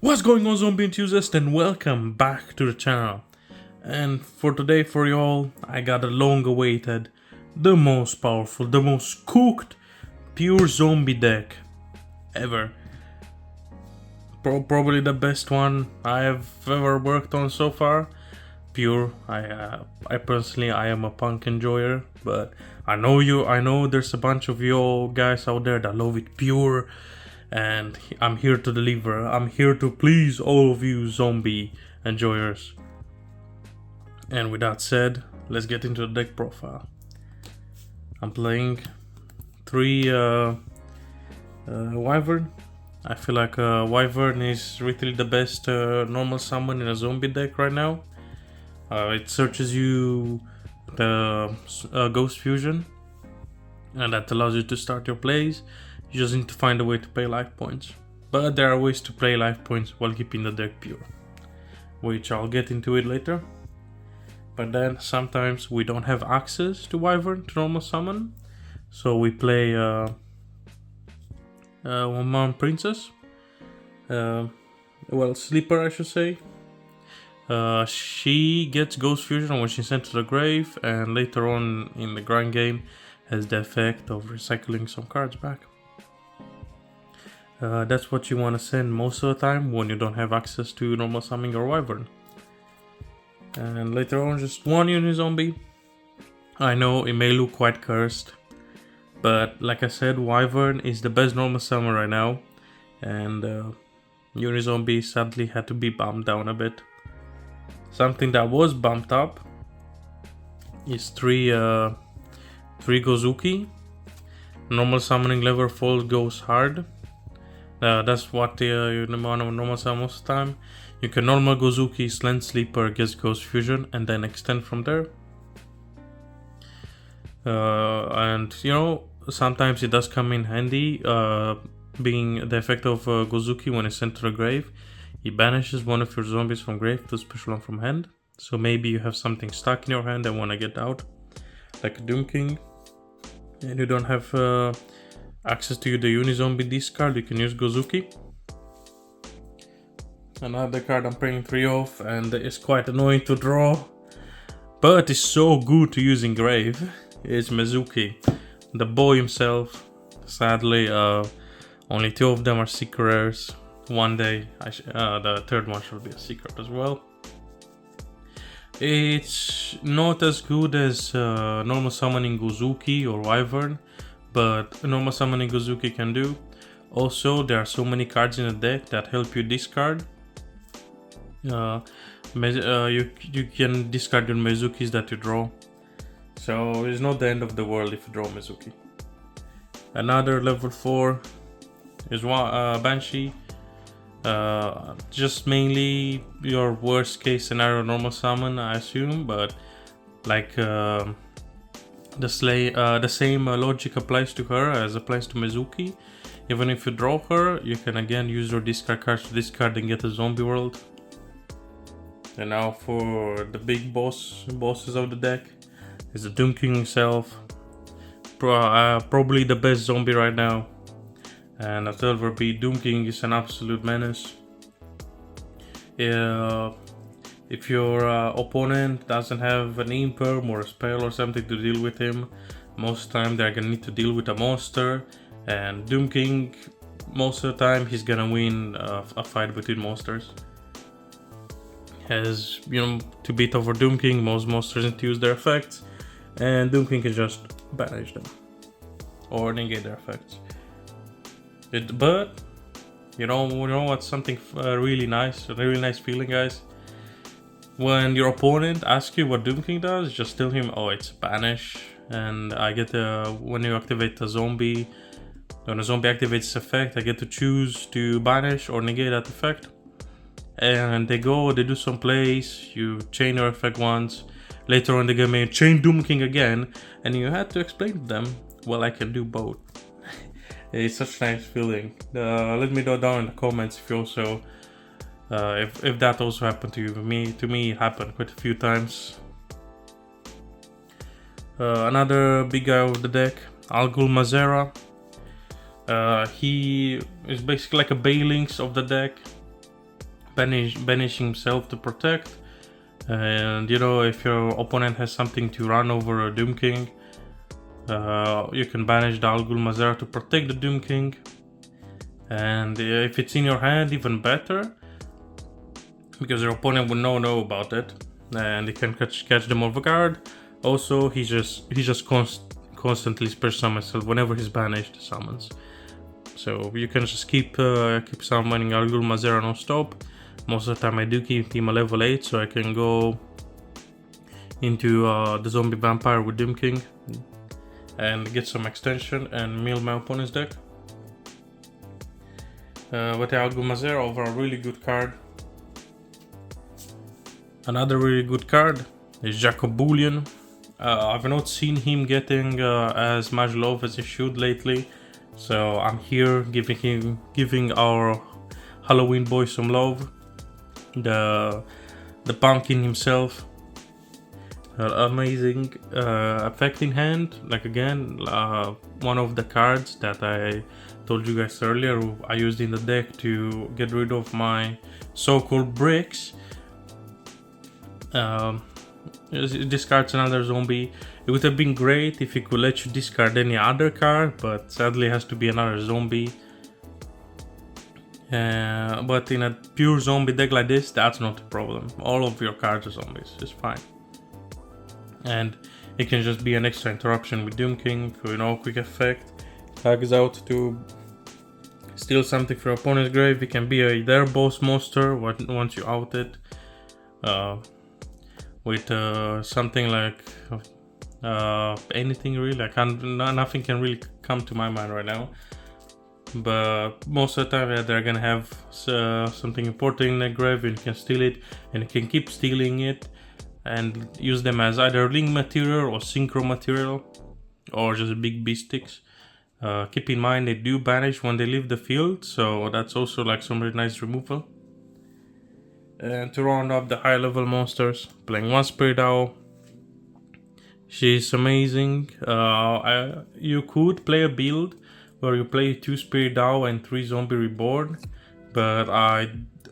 What's going on, zombie enthusiasts, and welcome back to the channel. And for today, for y'all, I got a long-awaited, the most powerful, the most cooked, pure zombie deck ever. Probably the best one I have ever worked on so far. Pure. I personally, I am a punk enjoyer, but I know there's a bunch of you guys out there that love it pure. And I'm here to deliver. I'm here to please all of you zombie enjoyers. And with that said, let's get into the deck profile. I'm playing 3 Wyvern. I feel like Wyvern is really the best normal summon in a zombie deck right now. It searches you the Ghost Fusion, and that allows you to start your plays. You just need to find a way to pay life points. But there are ways to play life points while keeping the deck pure, which I'll get into it later. But then sometimes we don't have access to Wyvern to normal summon, so we play One-Man Princess. Sleeper, I should say. She gets Ghost Fusion when she's sent to the grave, and later on in the grind game has the effect of recycling some cards back. That's what you want to send most of the time when you don't have access to normal summoning or Wyvern. And later on, just one Unizombie. I know it may look quite cursed, but like I said, Wyvern is the best normal summon right now, and Unizombie sadly had to be bumped down a bit. Something that was bumped up is 3 Gozuki. Normal summoning level falls goes hard. That's what you normal summon most of the time. You can normal Gozuki, Slant Sleeper, gets Ghost Fusion, and then extend from there. And you know, sometimes it does come in handy, being the effect of Gozuki when it's sent to the grave. It banishes one of your zombies from grave to special one from hand. So maybe you have something stuck in your hand and want to get out, like a Doom King, and you don't have access to the Unizombie discard. You can use Gozuki. Another card I'm playing 3 of, and it's quite annoying to draw, but it's so good to use in grave, is Mizuki, the boy himself. Sadly, only 2 of them are secret rares. One day, the third one should be a secret as well. It's not as good as normal summoning Gozuki or Wyvern, but normal summoning Gozuki can do. Also, there are so many cards in the deck that help you discard. You can discard your Mizukis that you draw, so it's not the end of the world if you draw Mizuki. Another level 4 is Banshee. Just mainly your worst case scenario normal summon, I assume, but like the same logic applies to her as applies to Mizuki. Even if you draw her, you can again use your discard cards to discard and get a zombie world. And now for the big bosses of the deck is the Doom King himself. Probably the best zombie right now. And as ever be, Doom King is an absolute menace. If your opponent doesn't have an imperm or a spell or something to deal with him, most of the time they're gonna need to deal with a monster. And Doom King, most of the time, he's gonna win a fight between monsters. As you know, to beat over Doom King, most monsters need to use their effects, and Doom King can just banish them or negate their effects. But you know what's something really nice feeling, guys? When your opponent asks you what Doom King does, just tell him, oh, it's banish, and I get when you activate a zombie, when a zombie activates its effect, I get to choose to banish or negate that effect. And they do some plays, you chain your effect once, later on the game you chain Doom King again, and you had to explain to them, well, I can do both. It's such a nice feeling. Let me know down in the comments if you also, if that also happened to you. To me it happened quite a few times. Another big guy of the deck, Algul Mazera. He is basically like a Balinx of the deck. banish himself to protect. And you know, if your opponent has something to run over a Doom King, you can banish the Al Ghul Mazar to protect the Doom King. And if it's in your hand, even better, because your opponent will know about it, and he can catch them off guard. Also, he just constantly spares summons whenever he's banished summons. So you can just keep summoning Al Ghul Mazar non-stop. Most of the time I do keep him a level 8, so I can go into the zombie vampire with Doom King and get some extension and mill my opponent's deck. But Al Ghul Mazar, over a really good card. Another really good card is Jacobulian. I've not seen him getting as much love as he should lately, so I'm here giving our Halloween boy some love. The pumpkin himself, amazing effect in hand. Like again, one of the cards that I told you guys earlier I used in the deck to get rid of my so-called bricks. It discards another zombie. It would have been great if it could let you discard any other card, but sadly it has to be another zombie. But in a pure zombie deck like this, that's not a problem. All of your cards are zombies, it's fine. And it can just be an extra interruption with Doom King for, you know, quick effect. Tags out to steal something from your opponent's grave. It can be their boss monster once you out it. With something like anything really. Nothing can really come to my mind right now. But most of the time, they're gonna have something important in the grave, and you can steal it, and you can keep stealing it, and use them as either link material or synchro material, or just big beast sticks. Keep in mind they do banish when they leave the field, so that's also like some really nice removal. And to round up the high level monsters, playing one Spirit Owl. She's amazing. You could play a build where you play 2 Spirit Owl and 3 Zombie Reborn, but I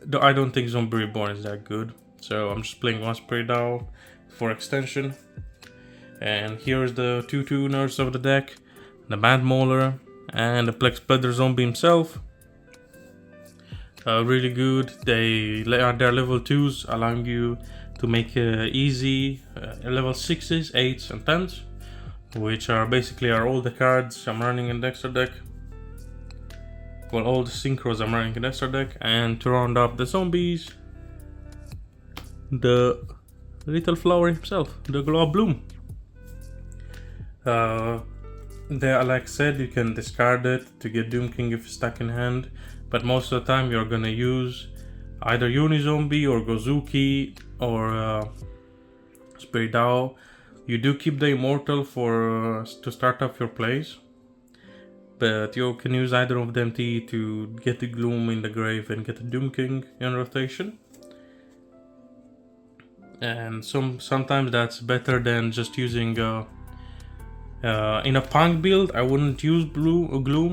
don't think Zombie Reborn is that good. So I'm just playing 1 Spirit Owl for extension. And here's the 2 tuners of the deck, the Mad Mauler and the Plex Splitter Zombie himself. Really good. They're level 2s, allowing you to make easy level 6s, 8s and 10s, which are basically all the cards I'm running in the extra deck. Well, all the synchros I'm running in the extra deck. And to round up the zombies, the little flower himself, the Glow Bloom. Like I said, you can discard it to get Doom King if it's stuck in hand, but most of the time you're gonna use either Unizombie or Gozuki or Spirit Owl. You do keep the Immortal to start off your plays, but you can use either of them to get the Gloom in the grave and get the Doom King in rotation. And sometimes that's better than just using in a punk build. I wouldn't use Bloom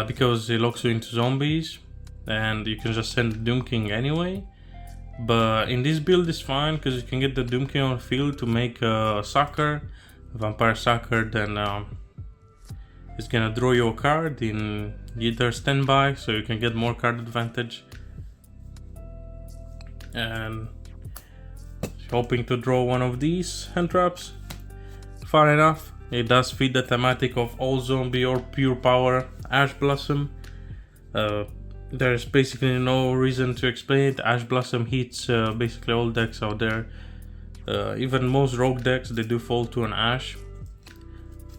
because it locks you into zombies and you can just send the Doom King anyway. But in this build it's fine because you can get the Doom King on the field to make a vampire sucker, then it's gonna draw you a card in either standby, so you can get more card advantage. And hoping to draw one of these hand traps. Far enough, it does fit the thematic of all zombie or pure power Ash Blossom. There's basically no reason to explain it. Ash Blossom hits basically all decks out there. Even most rogue decks, they do fall to an Ash.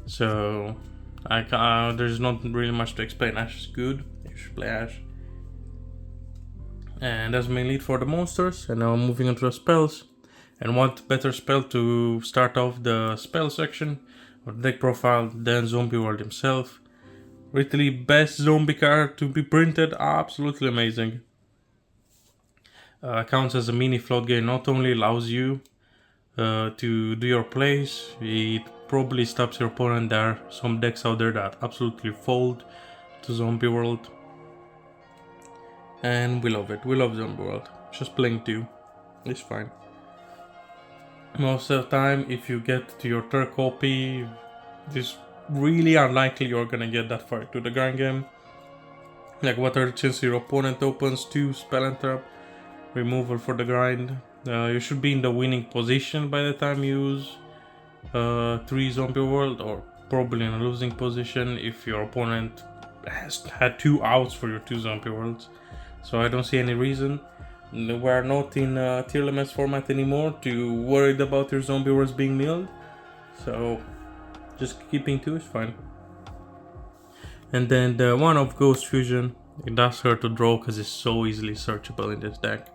So there's not really much to explain. Ash is good, you should play Ash. And that's mainly it for the monsters. And now moving on to the spells. And what better spell to start off the spell section or deck profile than Zombie World himself. Literally best zombie card to be printed, absolutely amazing. Counts as a mini floodgate, not only allows you to do your plays, it probably stops your opponent. There are some decks out there that absolutely fold to Zombie World. and we love it. We love Zombie World. Just playing 2 is fine. Most of the time, if you get to your third copy, it's really unlikely you're gonna get that far to the grind game. Like, what are the chances your opponent opens 2 spell interrupt, removal for the grind? You should be in the winning position by the time you use 3 Zombie World, or probably in a losing position if your opponent has had 2 outs for your 2 Zombie Worlds. So I don't see any reason. We're not in tier limits format anymore to worried about your Zombie Worlds being milled. So just keeping 2 is fine. And then the one of Ghost Fusion, it does hurt to draw because it's so easily searchable in this deck.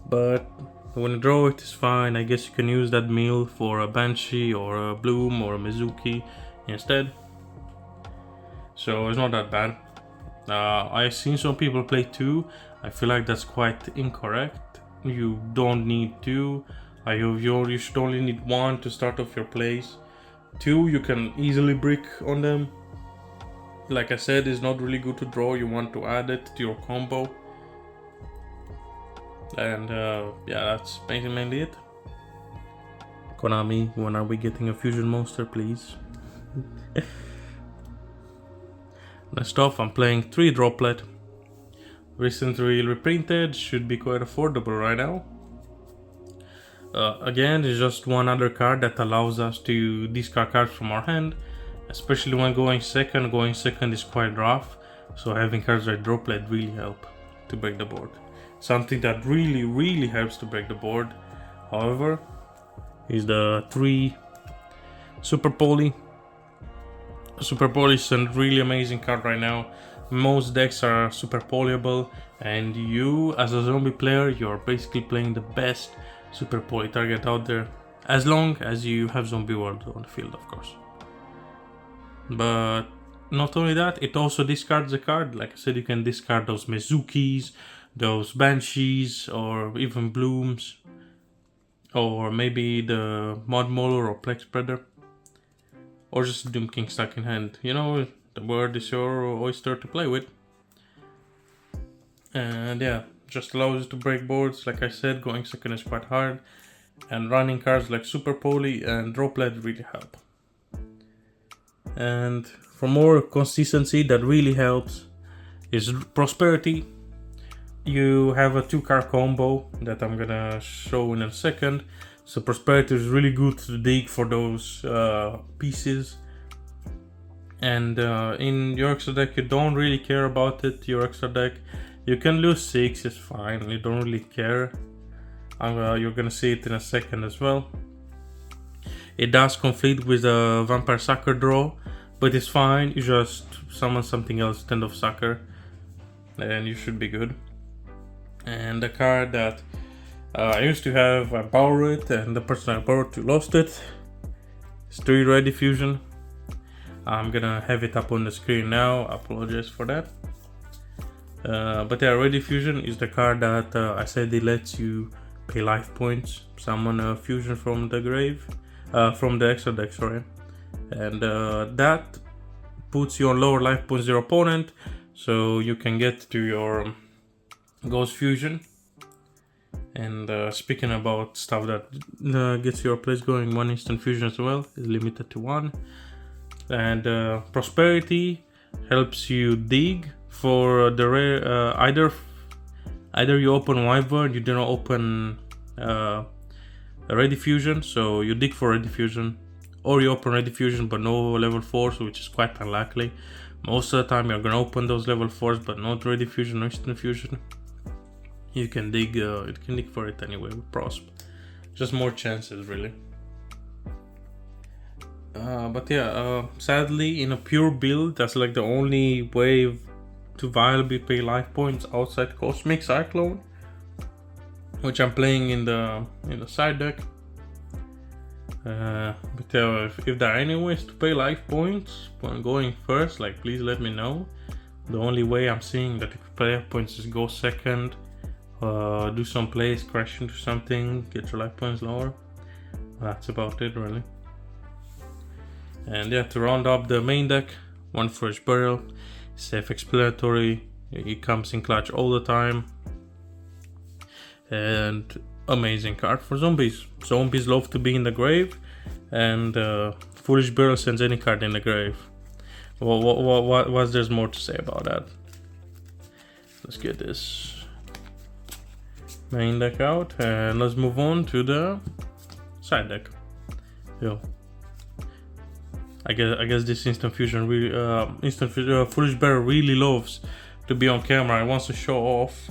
But when you draw it, it's fine. I guess you can use that mill for a Banshee or a Bloom or a Mizuki instead. So it's not that bad. I've seen some people play 2. I feel like that's quite incorrect. You don't need 2. You should only need 1 to start off your plays. 2, you can easily brick on them. Like I said, it's not really good to draw. You want to add it to your combo. And yeah, that's mainly it. Konami, when are we getting a fusion monster, please? Next off, I'm playing 3 Droplet. Recently reprinted, should be quite affordable right now. Again, it's just one other card that allows us to discard cards from our hand, especially when going second. Going second is quite rough, so having cards like Droplet really help to break the board. Something that really helps to break the board, however, is the 3 Super Poly. Super Poly is a really amazing card right now. Most decks are super polyable, and you as a zombie player, you're basically playing the best super poly target out there, as long as you have Zombie World on the field, of course. But not only that, it also discards a card. Like I said, you can discard those Mizukis, those Banshees, or even Blooms, or maybe the Mud Mauler or Plex Spreader, or just Doom King stuck in hand. You know, the word is your oyster to play with. And yeah, just allows you to break boards. Like I said, going second is quite hard, and running cards like Super Poly and Droplet really help. And for more consistency, that really helps is Prosperity. You have a 2-card combo that I'm gonna show in a second. So Prosperity is really good to dig for those pieces. And in your extra deck, you don't really care about it. Your extra deck, you can lose 6, it's fine. You don't really care. You're gonna see it in a second as well. It does conflict with the Vampire Sucker draw, but it's fine. You just summon something else instead of Sucker, and you should be good. And the card that I used to have, I borrowed it, and the person I borrowed to lost it. It's 3 Red Diffusion. I'm gonna have it up on the screen now. I apologize for that. But yeah, Red Diffusion is the card that I said it lets you pay life points, summon a fusion from the grave, from the extra deck, sorry. And that puts you on lower life points than your opponent, so you can get to your Ghost Fusion. And speaking about stuff that gets your plays going, 1 instant fusion as well is limited to 1. And Prosperity helps you dig for the rare. Either you open Wyvern, you do not open a Red Diffusion, so you dig for Red Diffusion, or you open Red Diffusion but no level 4s, which is quite unlikely. Most of the time you're gonna open those level 4s, but not Red Diffusion or Instant Fusion. You can dig for it anyway with Prosp. Just more chances, really. But yeah, sadly, in a pure build, that's like the only way to viably pay life points outside Cosmic Cyclone, which I'm playing in the side deck. But if there are any ways to pay life points when going first, like, please let me know. The only way I'm seeing that you can pay life points is go second, do some plays, crash into something, get your life points lower. That's about it, really. And yeah, to round up the main deck, 1 Fresh Burial, self-explanatory. It comes in clutch all the time. And amazing card for zombies. Zombies love to be in the grave, and Foolish Barrel sends any card in the grave. What's there's more to say about that? Let's get this main deck out and let's move on to the side deck. Yo, I guess this instant fusion really, Foolish Barrel really loves to be on camera and wants to show off.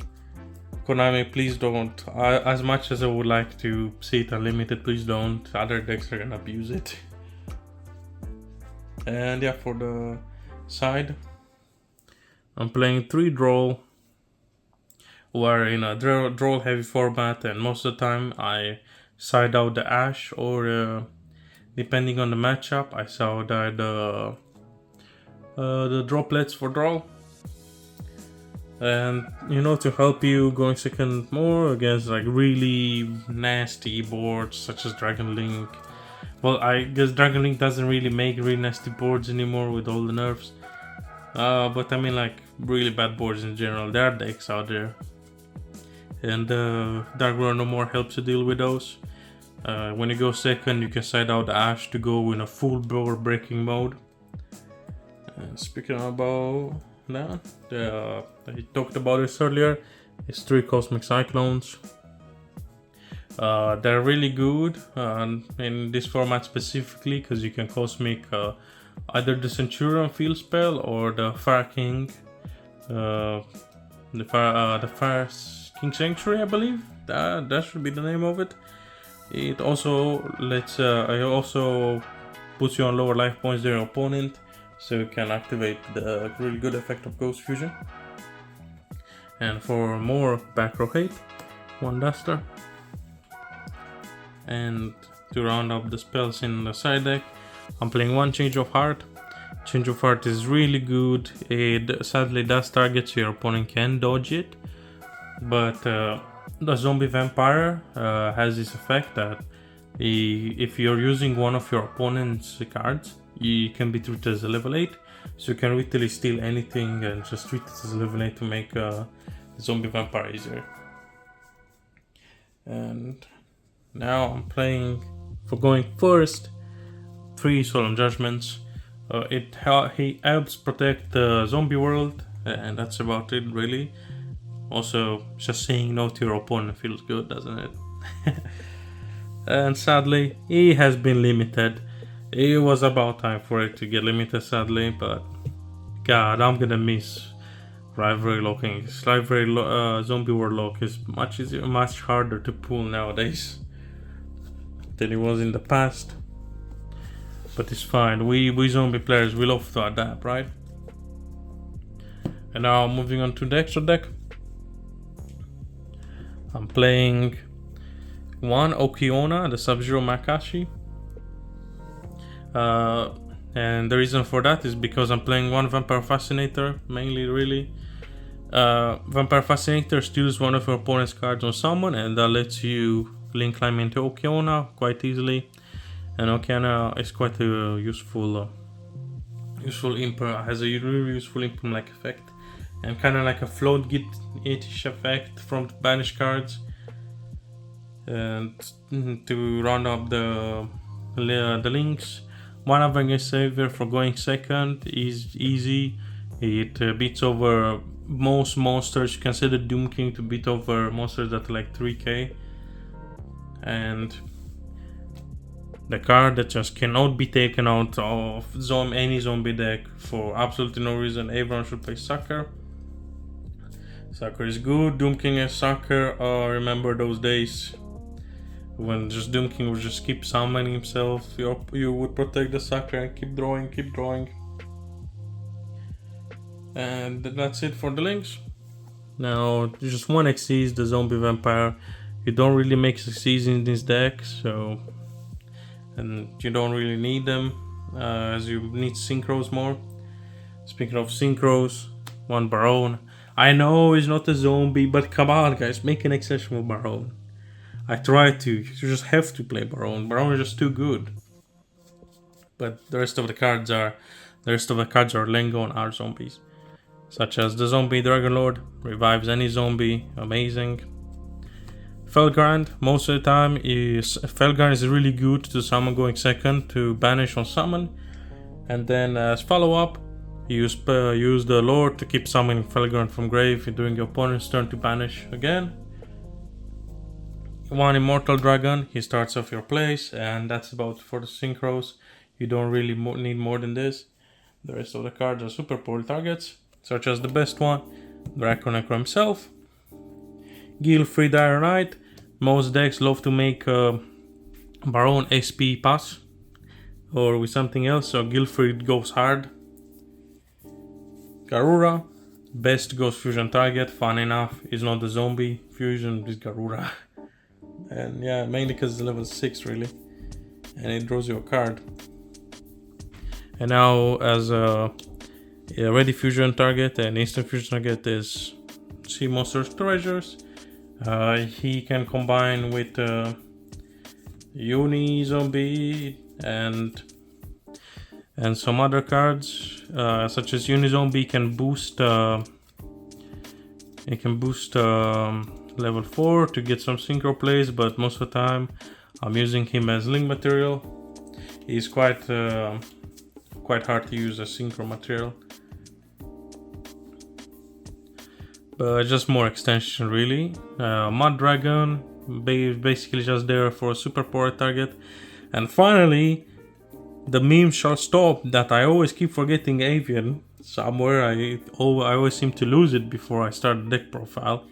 Konami, please don't. As much as I would like to see it unlimited, please don't. Other decks are gonna abuse it. And yeah, for the side, I'm playing 3 draw. We're in a draw heavy format, and most of the time I side out the Ash, or depending on the matchup, I side out the droplets for draw. And you know, to help you going second more against like really nasty boards such as Dragon Link. Well, I guess Dragon Link doesn't really make really nasty boards anymore with all the nerfs. But I mean like really bad boards in general. There are decks out there. And Dark World No More helps you deal with those. When you go second, you can side out Ash to go in a full board breaking mode. And speaking about that, I talked about this earlier. It's 3 Cosmic Cyclones. They're really good in this format specifically because you can Cosmic either the Centurion field spell or the Fire King, the Fire King Sanctuary, I believe. That should be the name of it. It also lets it also puts you on lower life points than your opponent, so you can activate the really good effect of Ghost Fusion. And for more back row hate, 1 Duster. And to round up the spells in the side deck, I'm playing 1 Change of Heart. Change of Heart is really good. It sadly does target, so your opponent can dodge it. But the Zombie Vampire has this effect that if you're using one of your opponent's cards, you can be treated as a level 8. So you can literally steal anything and just treat it as a level 8 to make the Zombie Vampire easier. And now I'm playing, for going first, 3 Solemn Judgments. He helps protect the zombie world, and that's about it really. Also, just saying no to your opponent feels good, doesn't it? And sadly, he has been limited. It was about time for it to get limited, sadly, but God, I'm gonna miss Rivalry Locking. Rivalry Zombie World Lock is much easier, much harder to pull nowadays than it was in the past. But it's fine. We zombie players, we love to adapt, right? And now moving on to the extra deck. I'm playing 1 Okiona, the Sub-Zero Makashi. And the reason for that is because I'm playing 1 Vampire Fascinator, mainly really. Vampire Fascinator steals one of your opponent's cards on summon, and that lets you link climb into Okiona quite easily. And Okiona is quite a useful imp, has a really useful imp-like effect. And kind of like a float git-ish effect from banished cards. And to round up the links, 1 Avengers Savior for going second is easy. It beats over most monsters. You consider Doom King to beat over monsters that are like 3k. And the card that just cannot be taken out of any zombie deck for absolutely no reason. Everyone should play Sucker. Sucker is good. Doom King and Sucker. Remember those days when just Doom King would just keep summoning himself. You would protect the Sucker and keep drawing. And that's it for the links. Now, just 1 Xyz, the Zombie Vampire. You don't really make Xyz in this deck, so... and you don't really need them, as you need synchros more. Speaking of synchros, 1 Baron. I know he's not a zombie, but come on guys, make an exceptional Baron. I try to, you just have to play Baron. Baron is just too good. But the rest of the cards are Lengo and are zombies. such as the zombie Dragon Lord, revives any zombie, amazing. Felgrind, most of the time Felgrind is really good to summon going second to banish on summon, and then as follow up, use the Lord to keep summoning Felgrind from grave during your opponent's turn to banish again. One Immortal Dragon, he starts off your place, and that's about for the synchros. You don't really need more than this. The rest of the cards are super poor targets, such as the best one, Draco Necro himself. Gilfried Iron Knight. Most decks love to make Baron SP pass or with something else, so Gilfried goes hard. Garura, best Ghost Fusion target, fun enough, is not the zombie fusion, is Garura. And yeah, mainly because it's level 6 really, and it draws you a card. And now as a ready fusion target and instant fusion target is Sea Monster's Treasures. He can combine with Uni Zombie and some other cards, such as Uni Zombie can boost. It can boost level 4 to get some synchro plays, but most of the time I'm using him as link material. He's quite hard to use as synchro material, but just more extension really. Mud Dragon, basically just there for a super power target. And finally, the meme shall stop that I always keep forgetting Avian somewhere. I always seem to lose it before I start the deck profile,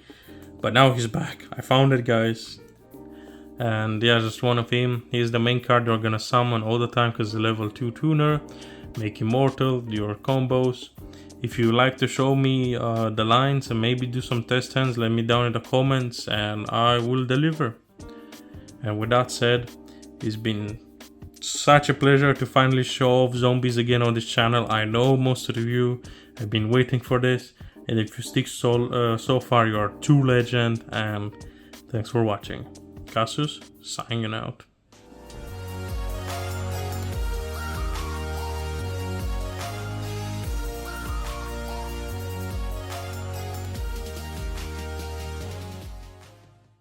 but now he's back. I found it, guys. And yeah, just one of him. He's the main card you're gonna summon all the time because he's a level 2 tuner. Make immortal, do your combos. If you like to show me the lines and maybe do some test hands, let me down in the comments and I will deliver. And with that said, it's been such a pleasure to finally show off zombies again on this channel. I know most of you have been waiting for this, and if you stick so far, you are true legend, and thanks for watching. Casus signing out.